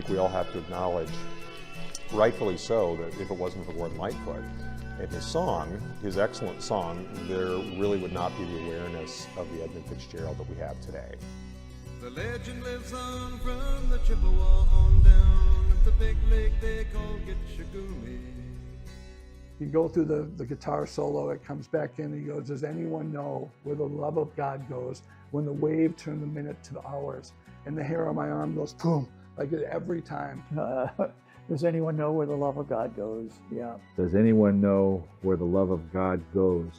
we all have to acknowledge, rightfully so, that if it wasn't for Gordon Lightfoot and his song, his excellent song, there really would not be the awareness of the Edmund Fitzgerald that we have today. The legend lives on from the Chippewa on down at the big lake they call Gitchagumi. You go through the guitar solo, it comes back in, and he goes, does anyone know where the love of God goes when the wave turned the minute to the hours? And the hair on my arm goes, boom, like every time. Does anyone know where the love of God goes? Yeah. Does anyone know where the love of God goes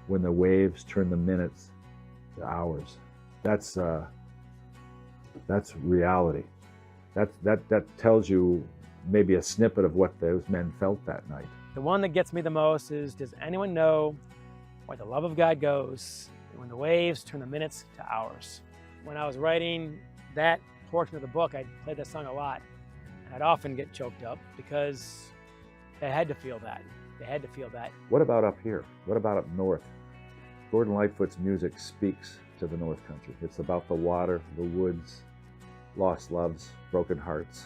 when the waves turn the minutes to hours? That's reality. That tells you maybe a snippet of what those men felt that night. The one that gets me the most is, does anyone know where the love of God goes when the waves turn the minutes to hours? When I was writing that portion of the book, I played that song a lot. And I'd often get choked up because they had to feel that. They had to feel that. What about up here? What about up north? Gordon Lightfoot's music speaks to the North Country. It's about the water, the woods, lost loves, broken hearts.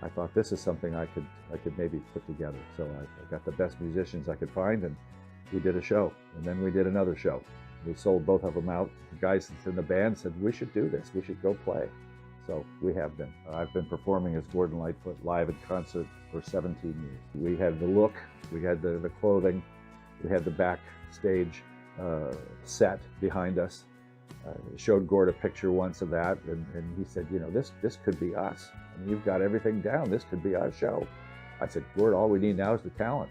I thought this is something I could maybe put together. So I got the best musicians I could find, and we did a show. And then we did another show. We sold both of them out. The guys in the band said, we should do this. We should go play. So we have been. I've been performing as Gordon Lightfoot live in concert for 17 years. We had the look, we had the clothing, we had the backstage set behind us. Showed Gord a picture once of that, and he said, you know, this could be us. I mean, you've got everything down. This could be our show. I said, Gord, all we need now is the talent.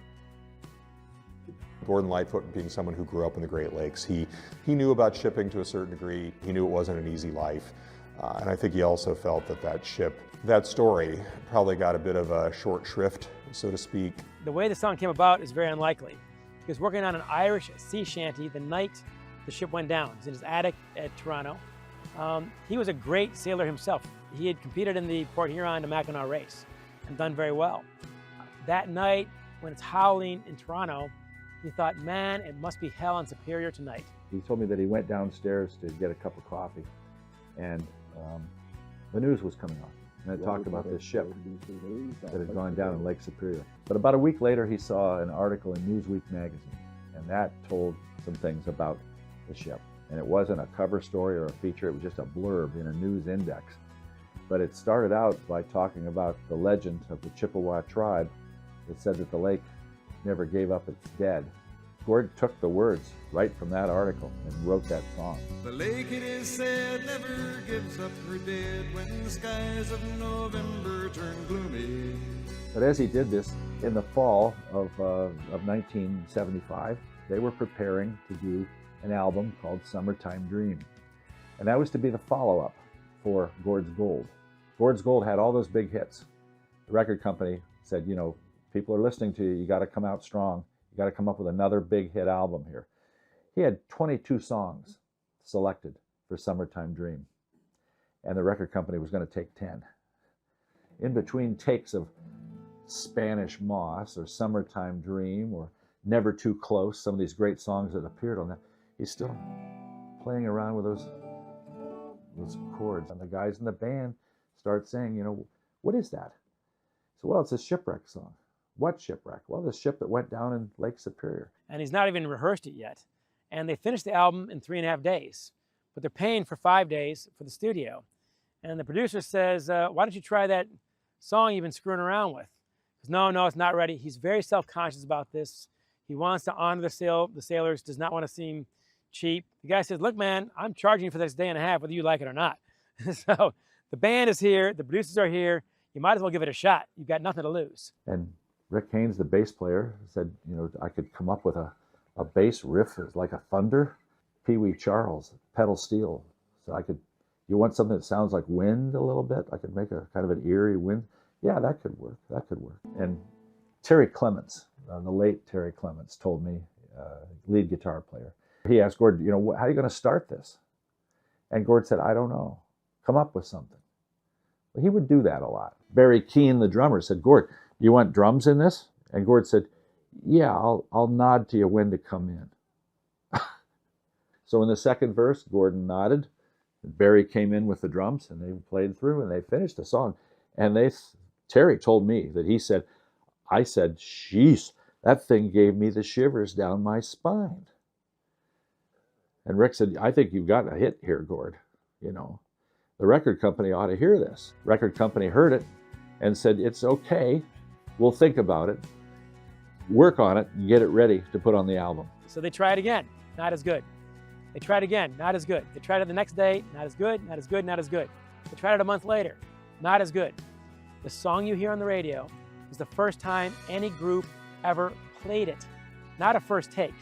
Gordon Lightfoot, being someone who grew up in the Great Lakes, he knew about shipping to a certain degree. He knew it wasn't an easy life. And I think he also felt that story probably got a bit of a short shrift, so to speak. The way the song came about is very unlikely. He was working on an Irish sea shanty the night the ship went down. He was in his attic at Toronto. He was a great sailor himself. He had competed in the Port Huron to Mackinac race and done very well. That night, when it's howling in Toronto, he thought, man, it must be hell on Superior tonight. He told me that he went downstairs to get a cup of coffee, and the news was coming on. And it talked about this ship that had gone down in Lake Superior. But about a week later, he saw an article in Newsweek magazine, and that told some things about the ship. And it wasn't a cover story or a feature, it was just a blurb in a news index. But it started out by talking about the legend of the Chippewa tribe that said that the lake never gave up its dead. Gord took the words right from that article and wrote that song. The lake, it is said, never gives up her dead when the skies of November turn gloomy. But as he did this in the fall of 1975, they were preparing to do an album called Summertime Dream. And that was to be the follow-up for Gord's Gold. Gord's Gold had all those big hits. The record company said, you know, people are listening to you, you got to come out strong. You got to come up with another big hit album here. He had 22 songs selected for Summertime Dream, and the record company was going to take 10. In between takes of Spanish Moss or Summertime Dream or Never Too Close, some of these great songs that appeared on that, he's still playing around with those chords. And the guys in the band start saying, you know, what is that? So, well, it's a shipwreck song. What shipwreck? Well, the ship that went down in Lake Superior. And he's not even rehearsed it yet. And they finished the album in 3.5 days, but they're paying for 5 days for the studio. And the producer says, why don't you try that song you've been screwing around with? He says, no, it's not ready. He's very self-conscious about this. He wants to honor the sailors, does not want to seem cheap. The guy says, look, man, I'm charging you for this 1.5 days, whether you like it or not. So the band is here, the producers are here. You might as well give it a shot. You've got nothing to lose. And Rick Haynes, the bass player, said, you know, I could come up with a bass riff like a thunder. Pee Wee Charles, pedal steel. So you want something that sounds like wind a little bit? I could make a kind of an eerie wind. Yeah, that could work. And Terry Clements, the late Terry Clements, told me, lead guitar player. He asked Gord, you know, how are you going to start this? And Gord said, I don't know. Come up with something. Well, he would do that a lot. Barry Keane, the drummer, said, Gord, you want drums in this? And Gord said, yeah, I'll nod to you when to come in. So in the second verse, Gordon nodded. Barry came in with the drums, and they played through, and they finished the song. And Terry told me that I said, "Jeez, that thing gave me the shivers down my spine." And Rick said, "I think you've got a hit here, Gord. You know, the record company ought to hear this." Record company heard it and said, "It's okay. We'll think about it, work on it, and get it ready to put on the album." So they tried again, not as good. They tried again, not as good. They tried it the next day, not as good, not as good, not as good. They tried it a month later, not as good. The song you hear on the radio is the first time any group ever played it. Not a first take,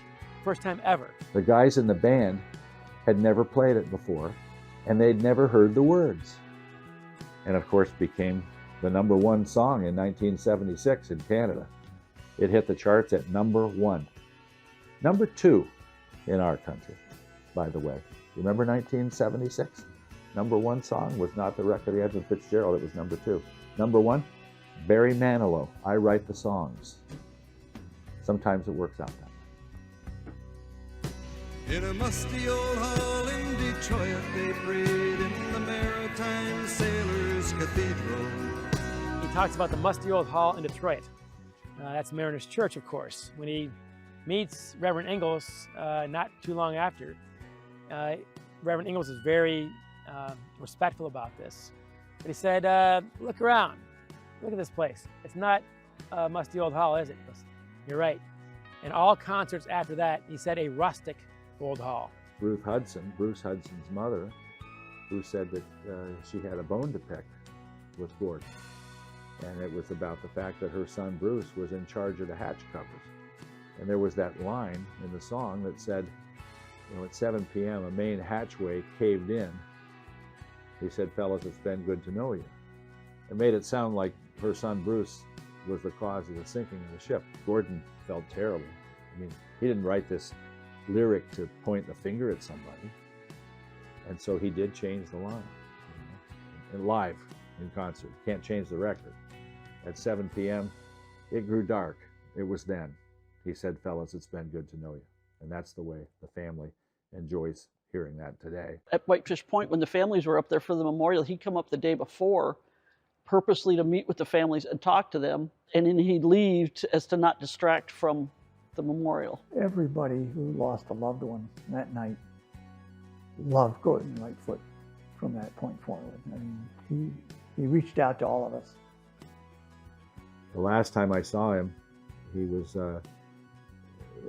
first time ever. The guys in the band had never played it before, and they'd never heard the words. And of course became the #1 song in 1976 in Canada. It hit the charts at #1. #2 in our country, by the way. You remember 1976? #1 song was not the record of Edmund Fitzgerald, it was #2. #1, Barry Manilow, I Write the Songs. Sometimes it works out that way. In a musty old hall in Detroit, they prayed in the Maritime Sailors Cathedral. He talks about the musty old hall in Detroit. That's Mariners Church, of course. When he meets Reverend Ingalls not too long after, Reverend Ingalls is very respectful about this. But he said, look around, look at this place. It's not a musty old hall, is it? He goes, "You're right." And all concerts after that, he said a rustic old hall. Bruce Hudson's mother, who said that she had a bone to pick with Gordon. And it was about the fact that her son Bruce was in charge of the hatch covers. And there was that line in the song that said, you know, at 7 p.m. a main hatchway caved in. He said, "Fellas, it's been good to know you." It made it sound like her son Bruce was the cause of the sinking of the ship. Gordon felt terrible. I mean, he didn't write this lyric to point the finger at somebody. And so he did change the line, you know, and live in concert. Can't change the record. At 7 p.m., it grew dark. It was then. He said, "Fellas, it's been good to know you." And that's the way the family enjoys hearing that today. At Whitefish Point, when the families were up there for the memorial, he'd come up the day before purposely to meet with the families and talk to them, and then he'd leave as to not distract from the memorial. Everybody who lost a loved one that night loved Gordon Lightfoot from that point forward. I mean, he reached out to all of us. The last time I saw him, he was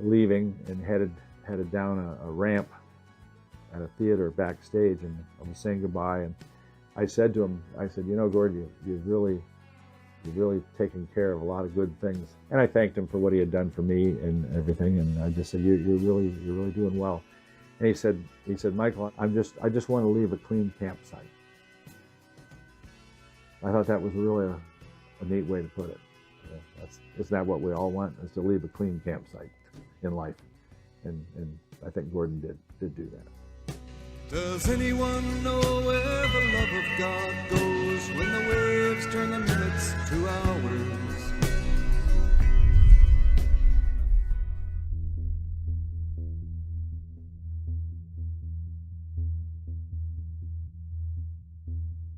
leaving and headed down a ramp at a theater backstage, and I was saying goodbye, and I said to him, I said, "You know, Gordon, you've really taken care of a lot of good things." And I thanked him for what he had done for me and everything, and I just said, you're really doing well. And he said, "Michael, I just want to leave a clean campsite." I thought that was really a neat way to put it. Isn't that what we all want, is to leave a clean campsite in life? And I think Gordon did do that. Does anyone know where the love of God goes when the waves turn the minutes to hours?